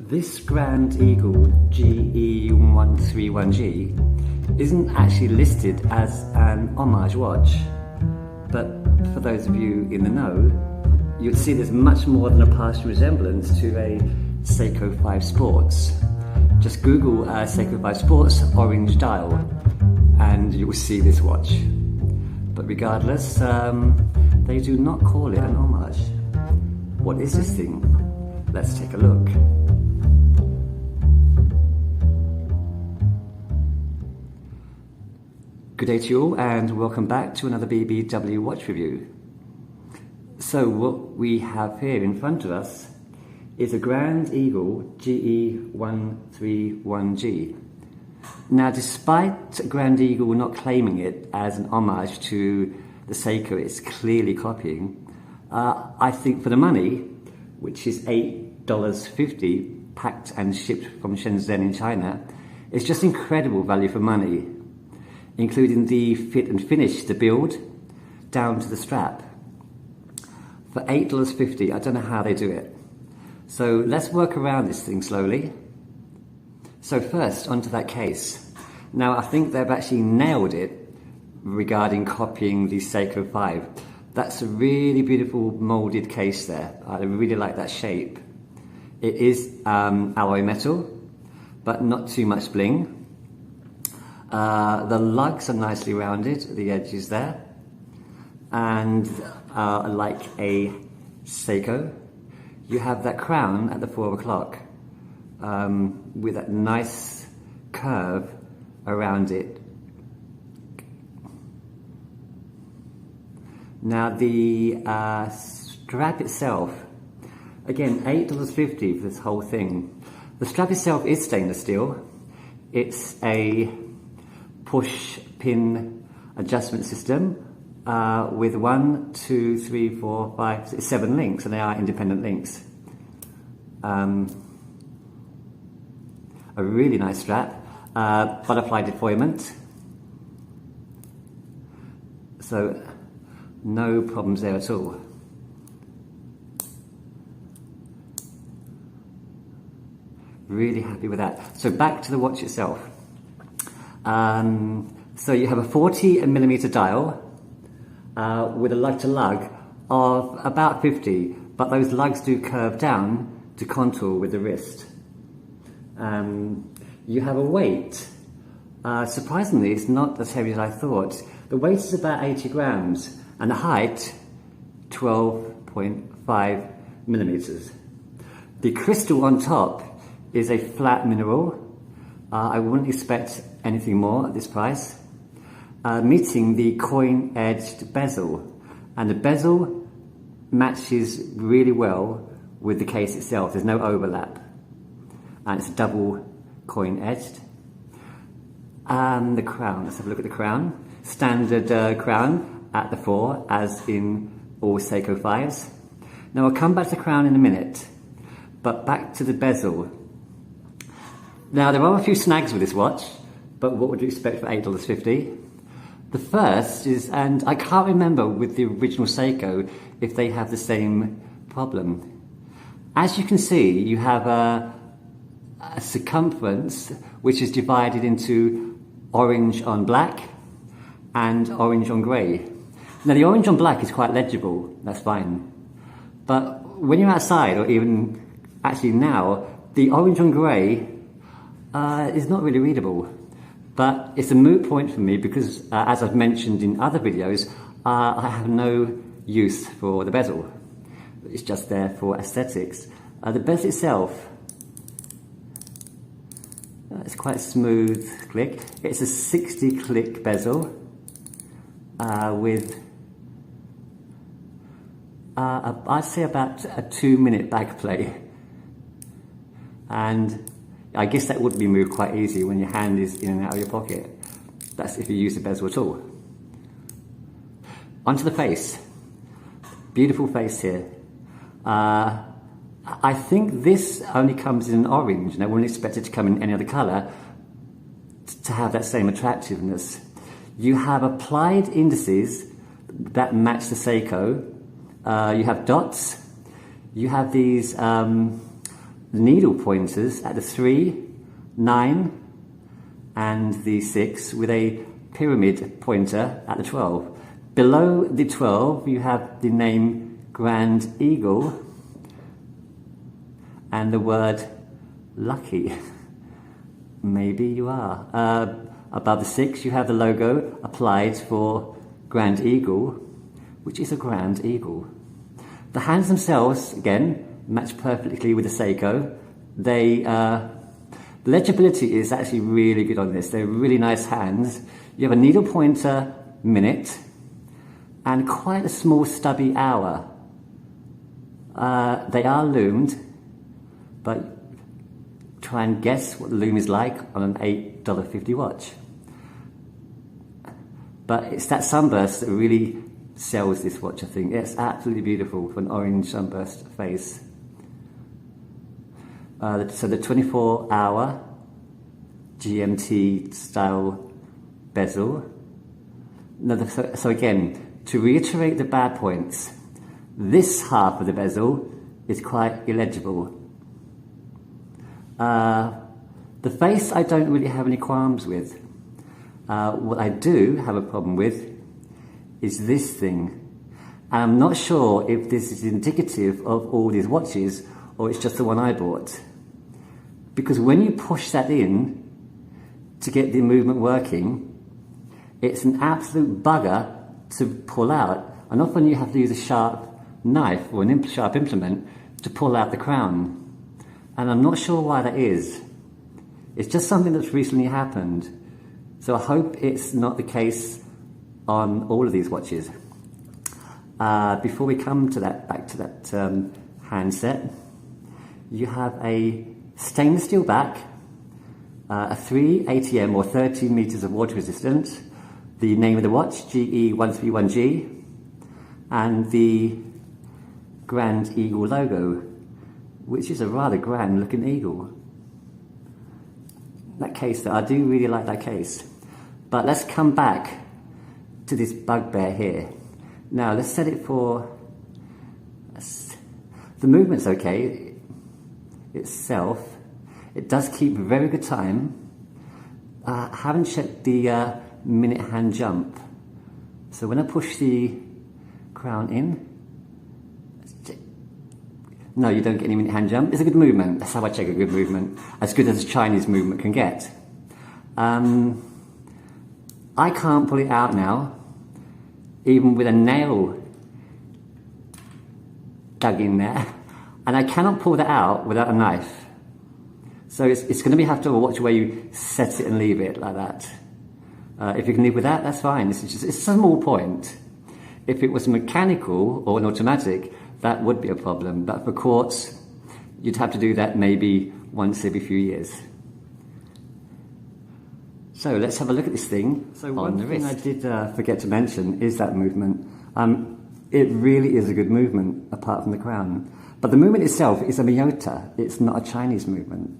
This Grand Eagle GE131-G isn't actually listed as an homage watch, but for those of you in the know, you'd see there's much more than a partial resemblance to a Seiko 5 Sports. Just Google Seiko 5 Sports orange dial and you will see this watch. But regardless, they do not call it an homage. What is this thing? Let's take a look. Good day to you all and welcome back to another BBW watch review. So what we have here in front of us is a Grand Eagle GE131-G. Now, despite Grand Eagle not claiming it as an homage to the Seiko it's clearly copying, I think for the money, which is $8.50 packed and shipped from Shenzhen in China, it's just incredible value for money, including the fit and finish, the build, down to the strap. For $8.50, I don't know how they do it. So let's work around this thing slowly. So first, onto that case. Now, I think they've actually nailed it regarding copying the Seiko 5. That's a really beautiful molded case there. I really like that shape. It is alloy metal, but not too much bling. The lugs are nicely rounded, the edges there, and like a Seiko, you have that crown at the 4 o'clock with that nice curve around it. Now the strap itself, again $8.50 for this whole thing. The strap itself is stainless steel. It's a push pin adjustment system with 1, 2, 3, 4, 5, 6, 7 links, and they are independent links. A really nice strap, butterfly deployment, so no problems there at all. Really happy with that. So back to the watch itself. So you have a 40mm dial with a lug to lug of about 50, but those lugs do curve down to contour with the wrist. You have a weight. Surprisingly, it's not as heavy as I thought. The weight is about 80 grams and the height 12.5 millimeters. The crystal on top is a flat mineral. I wouldn't expect anything more at this price. Meeting the coin-edged bezel, and the bezel matches really well with the case itself. There's no overlap, and it's double coin-edged. And the crown, let's have a look at the crown. Standard crown at the 4, as in all Seiko 5s. Now I'll come back to the crown in a minute, but back to the bezel. Now there are a few snags with this watch, but what would you expect for $8.50? The first is, and I can't remember with the original Seiko if they have the same problem. As you can see, you have a circumference which is divided into orange on black and orange on grey. Now the orange on black is quite legible, that's fine. But when you're outside, or even actually now, the orange on grey is not really readable. But it's a moot point for me because, as I've mentioned in other videos, I have no use for the bezel. It's just there for aesthetics. The bezel itself, it's quite a smooth click. It's a 60 click bezel with, I'd say about a 2-minute back play. And I guess that would be moved quite easy when your hand is in and out of your pocket. That's if you use the bezel at all. Onto the face. Beautiful face here. I think this only comes in an orange, and I wouldn't expect it to come in any other colour to have that same attractiveness. You have applied indices that match the Seiko. You have dots. You have these needle pointers at the 3, 9 and the 6 with a pyramid pointer at the 12. Below the 12 you have the name Grand Eagle and the word lucky. Maybe you are. Above the 6 you have the logo applied for Grand Eagle, which is a Grand Eagle. The hands themselves, again, match perfectly with the Seiko. The legibility is actually really good on this. They're really nice hands. You have a needle pointer minute and quite a small stubby hour. They are loomed, but try and guess what the loom is like on an $8.50 watch. But it's that sunburst that really sells this watch, I think. It's absolutely beautiful for an orange sunburst face. So the 24-hour GMT style bezel. So again, to reiterate the bad points, this half of the bezel is quite illegible. The face I don't really have any qualms with. What I do have a problem with is this thing. And I'm not sure if this is indicative of all these watches or it's just the one I bought. Because when you push that in to get the movement working, it's an absolute bugger to pull out. And often you have to use a sharp knife or an sharp implement to pull out the crown. And I'm not sure why that is. It's just something that's recently happened. So I hope it's not the case on all of these watches. Before we come to that, back to that handset, you have a stainless steel back, a 3 ATM or 30 meters of water resistance, the name of the watch, GE131-G, and the Grand Eagle logo, which is a rather grand looking eagle. That case, though, I do really like that case. But let's come back to this bugbear here. Now let's set it for, the movement's okay itself. It does keep very good time. I haven't checked the minute hand jump. So when I push the crown in, no, you don't get any minute hand jump. It's a good movement. That's how I check a good movement. As good as a Chinese movement can get. I can't pull it out now, even with a nail dug in there. And I cannot pull that out without a knife. So it's going to have to watch where you set it and leave it like that. If you can live with that, that's fine. It's a small point. If it was mechanical or an automatic, that would be a problem. But for quartz, you'd have to do that maybe once every few years. So let's have a look at this thing. So one thing I did forget to mention is that movement. It really is a good movement, apart from the crown. But the movement itself is a Miyota. It's not a Chinese movement.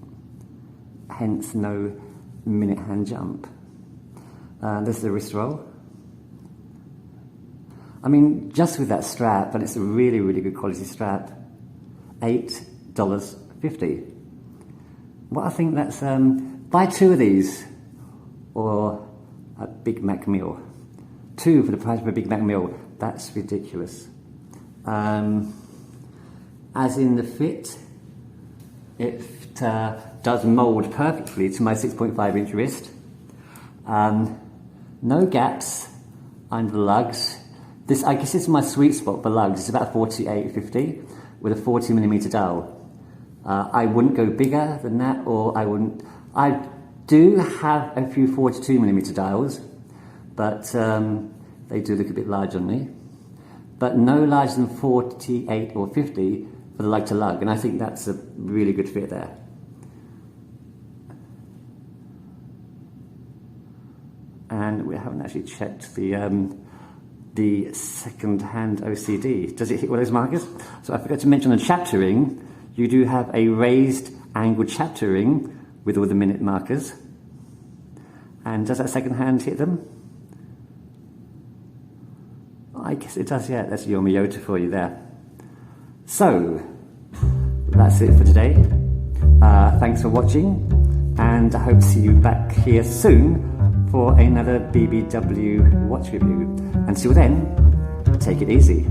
Hence no minute hand jump. There's the wrist roll. I mean, just with that strap, and it's a really, really good quality strap, $8.50. Well, I think that's, buy 2 of these, or a Big Mac meal. 2 for the price of a Big Mac meal. That's ridiculous. As in the fit, it does mould perfectly to my 6.5 inch wrist. No gaps under the lugs. This, I guess, this is my sweet spot for lugs. It's about 48.50 with a 40mm dial. I wouldn't go bigger than that, or I wouldn't. I do have a few 42mm dials, but they do look a bit large on me. But no larger than 48 or 50 for the lug to lug, and I think that's a really good fit there. And we haven't actually checked the second-hand OCD. Does it hit all those markers? So I forgot to mention on the chapter ring, you do have a raised angled chapter ring with all the minute markers. And does that second hand hit them? I guess it does, yeah. That's your Miyota for you there. So, that's it for today. Thanks for watching, and I hope to see you back here soon for another BBW watch review. Until then, take it easy.